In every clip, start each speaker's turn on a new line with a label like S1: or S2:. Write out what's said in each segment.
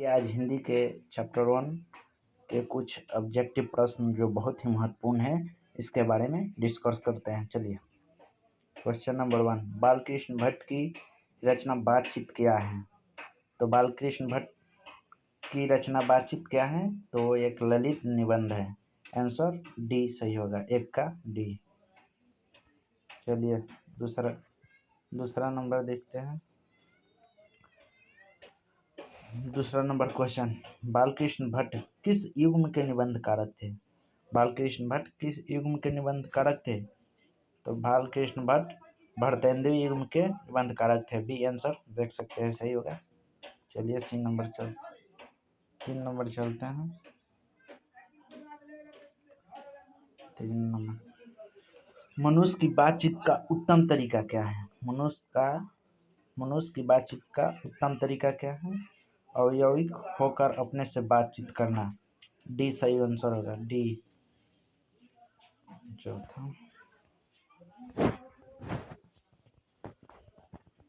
S1: ये आज हिंदी के चैप्टर 1 के कुछ ऑब्जेक्टिव प्रश्न जो बहुत ही महत्वपूर्ण है इसके बारे में डिस्कस करते हैं। चलिए, क्वेश्चन नंबर 1, बालकृष्ण भट्ट की रचना बातचीत क्या है? तो बालकृष्ण भट्ट की रचना बातचीत क्या है? तो एक ललित निबंध है। आंसर डी सही होगा, एक का डी। चलिए दूसरा नंबर देखते हैं। दूसरा नंबर क्वेश्चन, बालकृष्ण भट्ट किस युग्म के निबंधकारक थे? बालकृष्ण भट्ट किस युग्म के निबंधकारक थे? तो बालकृष्ण भट्ट भट्टेंद्र युग्म के निबंधकारक थे। बी आंसर देख सकते हैं, सही होगा। चलिए 3 नंबर चलते हैं। 3 नंबर, मनुष्य की बातचीत का उत्तम तरीका क्या है? मनुष्य की बातचीत का उत्तम तरीका क्या है? अवयविक होकर अपने से बातचीत करना। डी सही आंसर होगा, डी। चौथा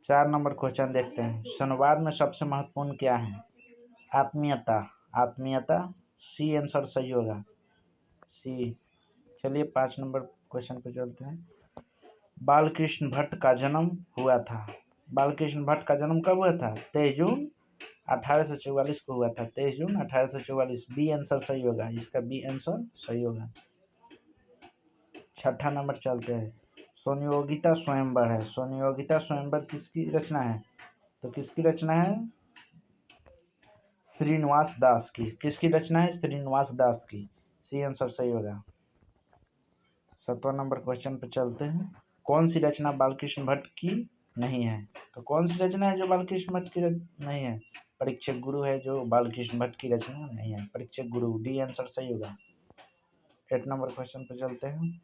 S1: 4 नंबर क्वेश्चन देखते हैं। संवाद में सबसे महत्वपूर्ण क्या है? आत्मीयता। सी आंसर सही होगा, सी। चलिए 5 नंबर क्वेश्चन पे चलते हैं। बालकृष्ण भट्ट का जन्म हुआ था। बालकृष्ण भट्ट का जन्म कब हुआ था? 23 जून 1844 को हुआ था। 23 जून 1844। बी आंसर सही होगा, इसका बी आंसर सही होगा। 6ठा नंबर चलते हैं। स्वनियोगिता स्वयंवर है। स्वनियोगिता स्वयंवर किसकी रचना है? तो किसकी रचना है? श्रीनिवास दास की। किसकी रचना है? श्रीनिवास दास की। सी आंसर सही होगा। 7वां नंबर क्वेश्चन पे चलते हैं। कौन सी रचना बालकृष्ण भट्ट की नहीं है? तो कौन सी रचना है जो बालकृष्ण भट्ट की नहीं है? परीक्षक गुरु है जो बालकृष्ण भट्ट की रचना नहीं है। परीक्षक गुरु, डी आंसर सही होगा। 8 नंबर क्वेश्चन पे चलते हैं।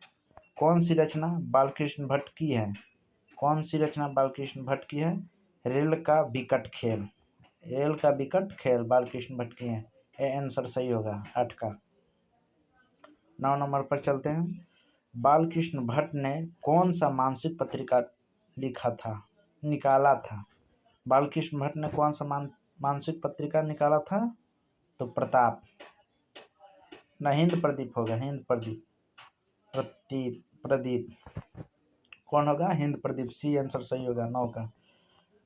S1: कौन सी रचना बालकृष्ण भट्ट की है? कौन सी रचना बालकृष्ण भट्ट की है? रेल का विकट खेल। रेल का विकट खेल बालकृष्ण भट्ट की है। ए आंसर सही होगा, 8 का। 9 नंबर पर चलते हैं। बालकृष्ण भट्ट ने कौन सा मासिक पत्रिका निकाला था? बालकृष्ण भट्ट ने कौन सा मासिक पत्रिका निकाला था? तो प्रताप, ना हिंद प्रदीप होगा, हिंद प्रदीप। कौन होगा? हिंद प्रदीप। सी आंसर सही होगा, 9 का।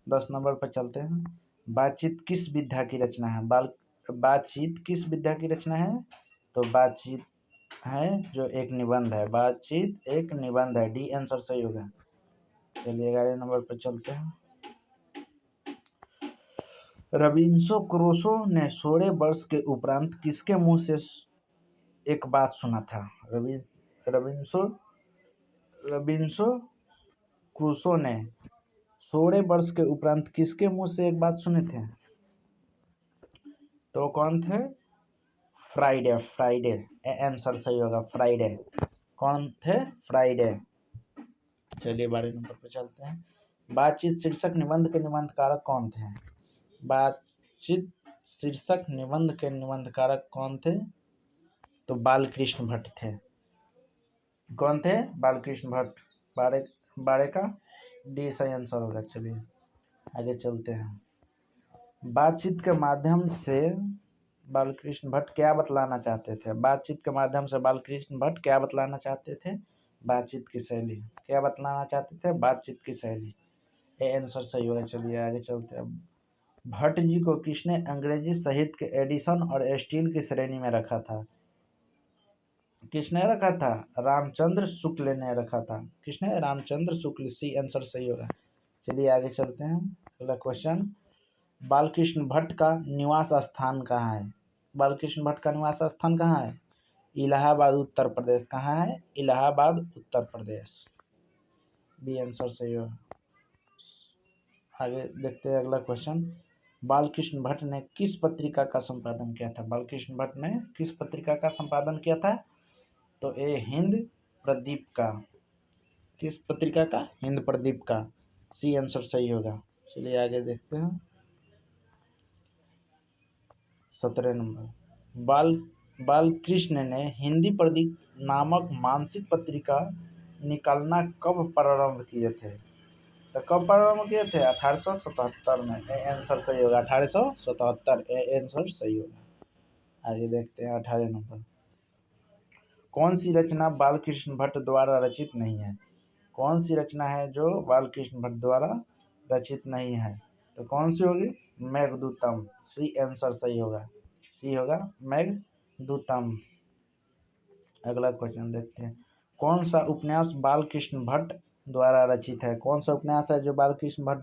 S1: 10 नंबर पर चलते हैं। बातचीत किस विधा की रचना है? बातचीत किस विधा की रचना है? तो बातचीत है जो एक निबंध है। बातचीत एक निबंध है, डी आंसर सही होगा। चलिए 11 नंबर पर चलते हैं। रबिन्सो क्रूसो ने 16 वर्ष के उपरांत किसके मुंह से एक बात सुना था? रबिन्सो क्रूसो ने 16 वर्ष के उपरांत किसके मुंह से एक बात सुने थे? तो कौन थे? फ्राइडे। आंसर सही होगा, फ्राइडे। कौन थे? फ्राइडे। चलिए 12 नंबर पे चलते हैं। बातचीत शीर्षक निबंध के निबंधकारक कौन थे? बातचीत शीर्षक निबंध के निबंधकारक कौन थे? तो बालकृष्ण भट्ट थे। कौन थे? बालकृष्ण भट्ट। 12 का डी सही आंसर होगा। चलिए आगे चलते हैं। बातचीत के माध्यम से बालकृष्ण भट्ट क्या बतलाना चाहते थे? बातचीत के माध्यम से बालकृष्ण भट्ट क्या बतलाना चाहते थे? बातचीत की शैली। क्या बतलाना चाहते थे? बातचीत की शैली। ए आंसर सही होगा। चलिए आगे चलते हैं। भट्ट जी को किसने अंग्रेजी साहित्य के एडिशन और स्टील की श्रेणी में रखा था? किसने रखा था? रामचंद्र शुक्ल ने रखा था। किसने? रामचंद्र शुक्ल। सी आंसर सही होगा। चलिए आगे चलते हैं। अगला क्वेश्चन, बालकृष्ण भट्ट का निवास स्थान कहाँ है? बालकृष्ण भट्ट का निवास स्थान कहाँ है? इलाहाबाद, उत्तर प्रदेश। कहाँ है? इलाहाबाद, उत्तर प्रदेश। बी आंसर सही होगा। आगे देखते हैं अगला क्वेश्चन, बालकृष्ण भट्ट ने किस पत्रिका का संपादन किया था? बालकृष्ण भट्ट ने किस पत्रिका का संपादन किया था? तो ए हिंद प्रदीप का। किस पत्रिका का? हिंद प्रदीप का। सी आंसर सही होगा। चलिए आगे देखते हैं। 17 नंबर, बालकृष्ण ने हिंदी प्रदीप नामक मासिक पत्रिका निकालना कब प्रारंभ किए थे? तो कब प्रारंभ किए थे? 1877 में। ए आंसर सही होगा, 1877 ए आंसर सही होगा। आगे देखते हैं 18 नंबर। कौन सी रचना बालकृष्ण भट्ट द्वारा रचित नहीं है? कौन सी रचना है जो बालकृष्ण भट्ट द्वारा रचित नहीं है? तो कौन सी होगी? मेघदूतम। सी आंसर सही होगा, सी होगा मेघदूतम। अगला क्वेश्चन देखते हैं। कौन सा उपन्यास बालकृष्ण भट्ट द्वारा रचित है? कौन सा उपन्यास है जो बालकृष्ण भट्ट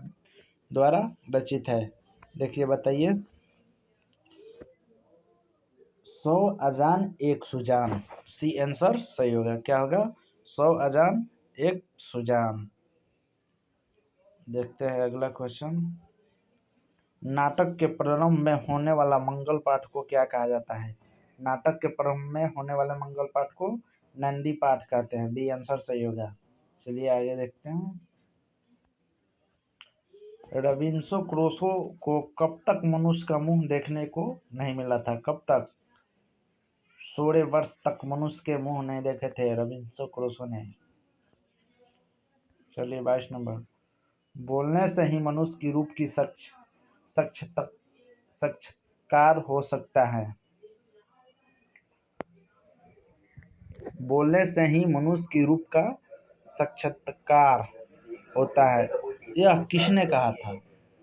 S1: द्वारा रचित है? देखिए बताइए। 100 अजान एक सुजान। सी आंसर सही होगा। क्या होगा? 100 अजान एक सुजान। देखते हैं अगला क्वेश्चन। नाटक के प्रारंभ में होने वाला मंगल पाठ को क्या कहा जाता है? नाटक के प्रारंभ में होने वाले मंगल पाठ को नंदी पाठ कहते हैं। बी आंसर सही होगा। चलिए आगे देखते हैं। रबिन्सो क्रूसो को कब तक मनुष्य का मुंह देखने को नहीं मिला था? कब तक? 16 वर्ष तक मनुष्य के मुंह नहीं देखे थे रबिन्सो क्रूसो ने। चलिए 22 नंबर। बोलने से ही मनुष्य की रूप की साक्षात्कार हो सकता है। बोलने से ही मनुष्य की रूप का साक्षात्कार होता है। यह किसने कहा था?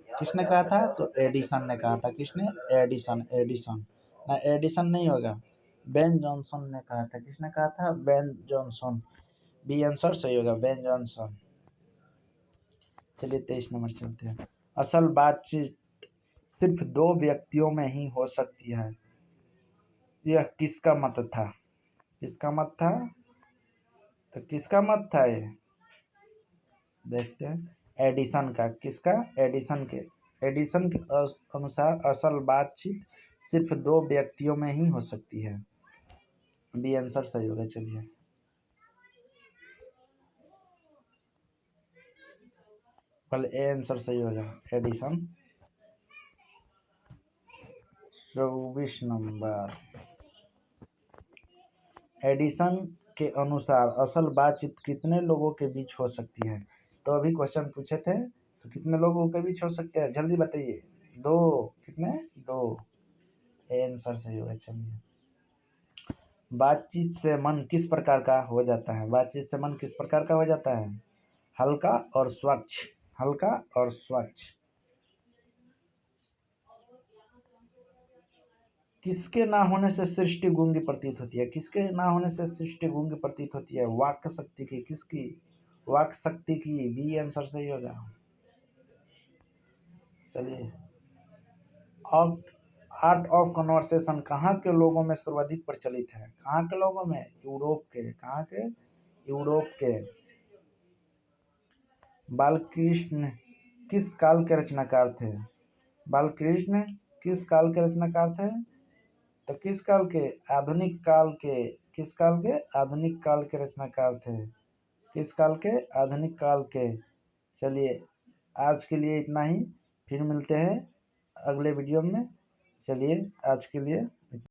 S1: किसने कहा था? तो एडिसन ने कहा था। किसने? एडिसन ना, एडिसन नहीं होगा, बेन जॉनसन ने कहा था। किसने कहा था? Ben Jonson. बी आंसर सही होगा, बेन जॉनसन। चलिए 23 नंबर चलते हैं। असल बातचीत सिर्फ 2 व्यक्तियों में ही हो सकती है। यह किसका मत था? किसका मत था? तो किसका मत था ये? देखते हैं। एडिसन का। किसका? एडिसन के अनुसार असल बातचीत सिर्फ 2 व्यक्तियों में ही हो सकती है। बी आंसर सही होगा। चलिए पहले ए आंसर सही होगा, एडिसन। 24 नंबर। एडिसन के अनुसार असल बातचीत कितने लोगों के बीच हो सकती है? तो अभी क्वेश्चन पूछे थे, तो कितने लोगों के बीच हो सकते हैं? जल्दी बताइए। 2। कितने? 2। ए आंसर सही होगा। चलिए। बातचीत से मन किस प्रकार का हो जाता है? बातचीत से मन किस प्रकार का हो जाता है? हल्का और स्वच्छ। हल्का और स्वच्छ। किसके ना होने से सृष्टि गूंगी प्रतीत होती है? किसके ना होने से सृष्टि गूंगी प्रतीत होती है? वाक्य शक्ति की। किसकी? वाक शक्ति की। बी आंसर सही होगा। चलिए। आर्ट ऑफ कन्वर्सेशन कहाँ के लोगों में सर्वाधिक प्रचलित है? कहाँ के लोगों में? यूरोप के। कहाँ के? यूरोप के। बालकृष्ण किस काल के रचनाकार थे? बालकृष्ण किस काल के रचनाकार थे? तो किस काल के? आधुनिक काल के। किस काल के? आधुनिक काल के रचनाकार थे। किस काल के? आधुनिक काल के। चलिए आज के लिए इतना ही, फिर मिलते हैं अगले वीडियो में। चलिए आज के लिए